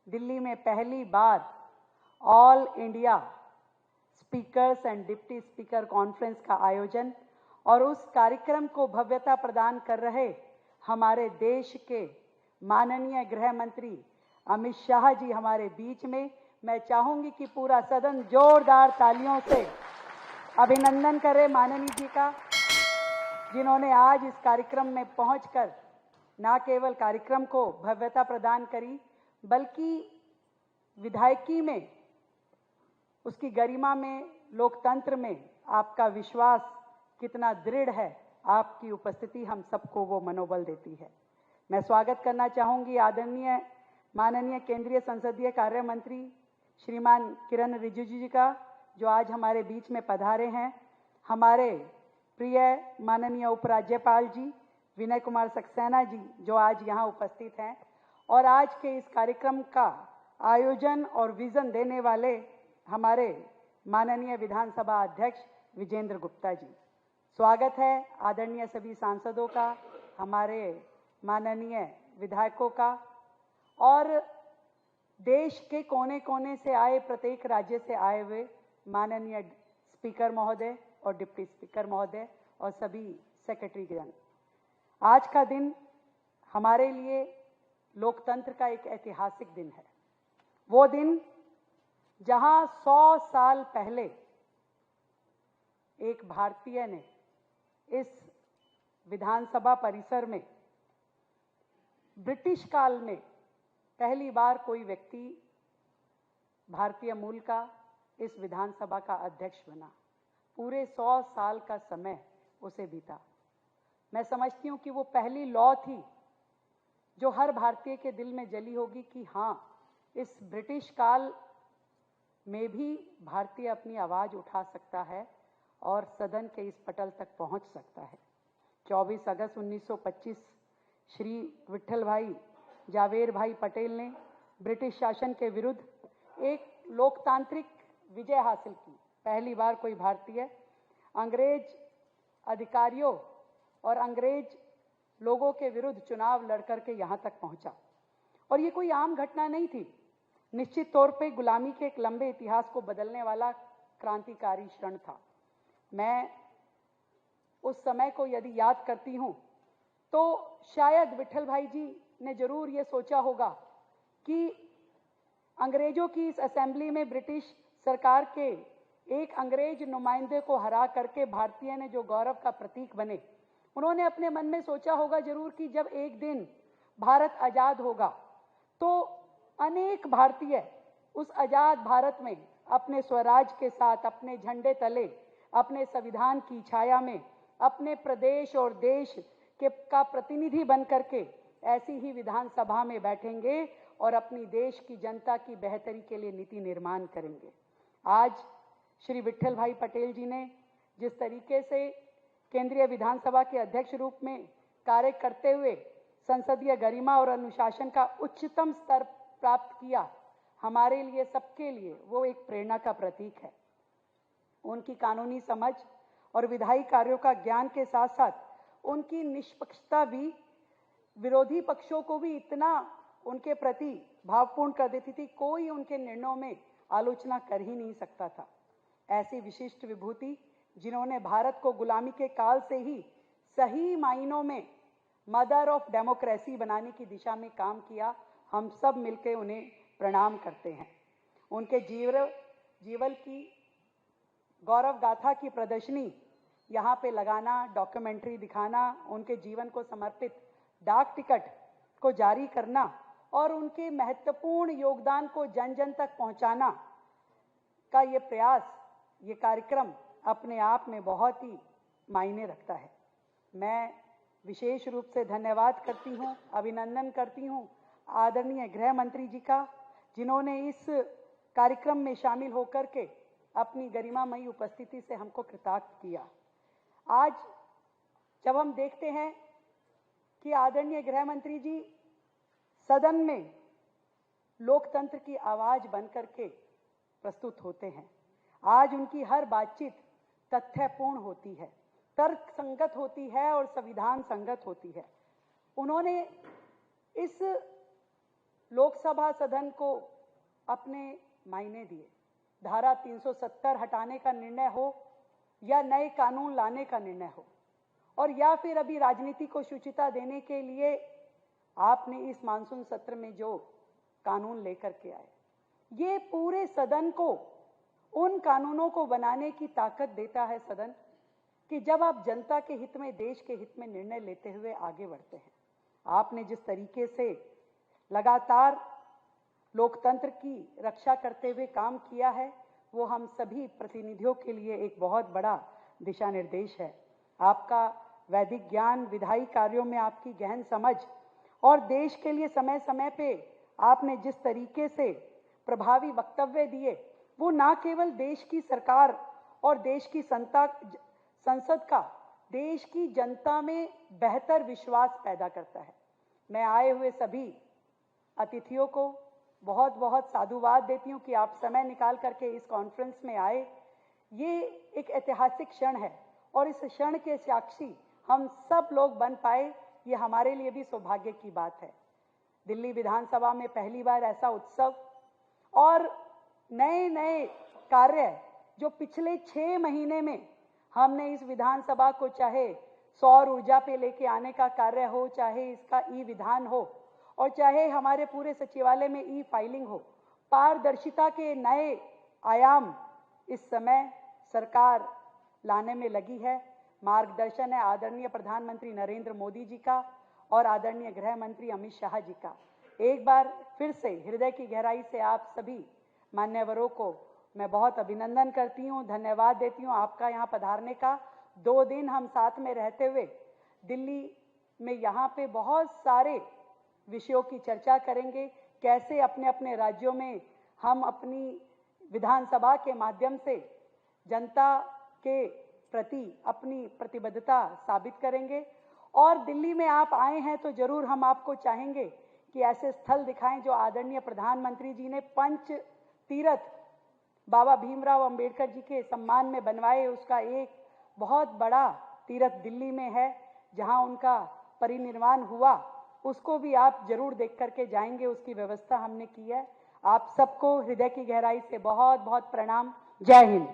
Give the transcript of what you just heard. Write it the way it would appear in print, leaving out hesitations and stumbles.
दिल्ली में पहली बार all India speakers and deputy speaker conference का आयोजन और उस कार्यक्रम को भव्यता प्रदान कर रहे हमारे देश के माननीय गृह मंत्री अमित शाह जी हमारे बीच में। मैं चाहूंगी कि पूरा सदन जोरदार तालियों से अभिनंदन करे माननीय जी का, जिन्होंने आज इस कार्यक्रम में पहुंचकर न केवल कार्यक्रम को भव्यता प्रदान करी बल्कि विधायकी में, उसकी गरिमा में, लोकतंत्र में आपका विश्वास कितना दृढ़ है, आपकी उपस्थिति हम सबको वो मनोबल देती है। मैं स्वागत करना चाहूंगी आदरणीय माननीय केंद्रीय संसदीय कार्य मंत्री श्रीमान किरण रिजिजू जी का, जो आज हमारे बीच में पधारे हैं। हमारे प्रिय माननीय उपराज्यपाल जी विनय कुमार सक्सेना जी, जो आज यहाँ उपस्थित हैं, और आज के इस कार्यक्रम का आयोजन और विजन देने वाले हमारे माननीय विधानसभा अध्यक्ष विजेंद्र गुप्ता जी। स्वागत है आदरणीय सभी सांसदों का, हमारे माननीय विधायकों का, और देश के कोने कोने से आए, प्रत्येक राज्य से आए हुए माननीय स्पीकर महोदय और डिप्टी स्पीकर महोदय और सभी सेक्रेटरी जन। आज का दिन हमारे लिए लोकतंत्र का एक ऐतिहासिक दिन है। वो दिन जहां 100 साल पहले एक भारतीय ने इस विधानसभा परिसर में ब्रिटिश काल में पहली बार कोई व्यक्ति भारतीय मूल का इस विधानसभा का अध्यक्ष बना। पूरे 100 साल का समय उसे बीता। मैं समझती हूं कि वो पहली लॉ थी जो हर भारतीय के दिल में जली होगी कि हाँ, इस ब्रिटिश काल में भी भारतीय अपनी आवाज उठा सकता है और सदन के इस पटल तक पहुंच सकता है। 24 अगस्त 1925 श्री विट्ठल भाई जावेर भाई पटेल ने ब्रिटिश शासन के विरुद्ध एक लोकतांत्रिक विजय हासिल की। पहली बार कोई भारतीय अंग्रेज अधिकारियों और अंग्रेज लोगों के विरुद्ध चुनाव लड़कर के यहाँ तक पहुंचा, और ये कोई आम घटना नहीं थी। निश्चित तौर पे गुलामी के एक लंबे इतिहास को बदलने वाला क्रांतिकारी क्षण था। मैं उस समय को यदि याद करती हूँ तो शायद विट्ठल भाई जी ने जरूर ये सोचा होगा कि अंग्रेजों की इस असेंबली में ब्रिटिश सरकार के एक अंग्रेज नुमाइंदे को हरा करके भारतीय ने जो गौरव का प्रतीक बने, उन्होंने अपने मन में सोचा होगा जरूर कि जब एक दिन भारत आजाद होगा तो अनेक भारतीय उस आजाद भारत में अपने स्वराज के साथ, अपने झंडे तले, अपने संविधान की छाया में, अपने प्रदेश और देश के का प्रतिनिधि बन करके ऐसी ही विधानसभा में बैठेंगे और अपनी देश की जनता की बेहतरी के लिए नीति निर्माण करेंगे। आज श्री विट्ठल भाई पटेल जी ने जिस तरीके से केंद्रीय विधानसभा के अध्यक्ष रूप में कार्य करते हुए संसदीय गरिमा और अनुशासन का उच्चतम स्तर प्राप्त किया, हमारे लिए, सबके लिए वो एक प्रेरणा का प्रतीक है। उनकी कानूनी समझ और विधायी कार्यों का ज्ञान के साथ साथ उनकी निष्पक्षता भी विरोधी पक्षों को भी इतना उनके प्रति भावपूर्ण कर देती थी, कोई उनके निर्णयों में आलोचना कर ही नहीं सकता था। ऐसी विशिष्ट विभूति जिन्होंने भारत को गुलामी के काल से ही सही मायनों में मदर ऑफ डेमोक्रेसी बनाने की दिशा में काम किया, हम सब मिलकर उन्हें प्रणाम करते हैं। उनके जीवन की गौरव गाथा की प्रदर्शनी यहाँ पे लगाना, डॉक्यूमेंट्री दिखाना, उनके जीवन को समर्पित डाक टिकट को जारी करना और उनके महत्वपूर्ण योगदान को जन जन तक पहुँचाना का ये प्रयास, ये कार्यक्रम अपने आप में बहुत ही मायने रखता है। मैं विशेष रूप से धन्यवाद करती हूँ, अभिनंदन करती हूँ आदरणीय गृह मंत्री जी का, जिन्होंने इस कार्यक्रम में शामिल होकर के अपनी गरिमामयी उपस्थिति से हमको कृतार्थ किया। आज जब हम देखते हैं कि आदरणीय गृह मंत्री जी सदन में लोकतंत्र की आवाज बनकर के प्रस्तुत होते हैं, आज उनकी हर बातचीत तथ्यपूर्ण होती है, तर्क संगत होती है और संविधान संगत होती है। उन्होंने इस लोकसभा सदन को अपने मायने दिए। धारा 370 हटाने का निर्णय हो या नए कानून लाने का निर्णय हो, और या फिर अभी राजनीति को शुचिता देने के लिए आपने इस मानसून सत्र में जो कानून लेकर के आए, ये पूरे सदन को उन कानूनों को बनाने की ताकत देता है सदन, कि जब आप जनता के हित में, देश के हित में निर्णय लेते हुए आगे बढ़ते हैं। आपने जिस तरीके से लगातार लोकतंत्र की रक्षा करते हुए काम किया है, वो हम सभी प्रतिनिधियों के लिए एक बहुत बड़ा दिशा निर्देश है। आपका वैदिक ज्ञान, विधायी कार्यों में आपकी गहन समझ और देश के लिए समय समय पे आपने जिस तरीके से प्रभावी वक्तव्य दिए, वो ना केवल देश की सरकार और देश की संसद का, देश की जनता में बेहतर विश्वास पैदा करता है। मैं आए हुए सभी अतिथियों को बहुत बहुत साधुवाद देती हूं कि आप समय निकाल करके इस कॉन्फ्रेंस में आए। ये एक ऐतिहासिक क्षण है और इस क्षण के साक्षी हम सब लोग बन पाए, ये हमारे लिए भी सौभाग्य की बात है। दिल्ली विधानसभा में पहली बार ऐसा उत्सव और नए नए कार्य जो पिछले 6 महीने में हमने इस विधानसभा को, चाहे सौर ऊर्जा पे लेके आने का कार्य हो, चाहे इसका ई विधान हो, और चाहे हमारे पूरे सचिवालय में ई फाइलिंग हो, पारदर्शिता के नए आयाम इस समय सरकार लाने में लगी है। मार्गदर्शन है आदरणीय प्रधानमंत्री नरेंद्र मोदी जी का और आदरणीय गृह मंत्री अमित शाह जी का। एक बार फिर से हृदय की गहराई से आप सभी मान्यवरों को मैं बहुत अभिनंदन करती हूँ, धन्यवाद देती हूँ आपका यहाँ पधारने का। 2 दिन हम साथ में रहते हुए दिल्ली में यहाँ पे बहुत सारे विषयों की चर्चा करेंगे, कैसे अपने अपने राज्यों में हम अपनी विधानसभा के माध्यम से जनता के प्रति अपनी प्रतिबद्धता साबित करेंगे। और दिल्ली में आप आए हैं तो जरूर हम आपको चाहेंगे कि ऐसे स्थल दिखाएं जो आदरणीय प्रधानमंत्री जी ने पंच तीर्थ बाबा भीमराव अंबेडकर जी के सम्मान में बनवाए। उसका एक बहुत बड़ा तीर्थ दिल्ली में है जहां उनका परिनिर्वाण हुआ, उसको भी आप जरूर देख करके जाएंगे। उसकी व्यवस्था हमने की है। आप सबको हृदय की गहराई से बहुत बहुत प्रणाम। जय हिंद।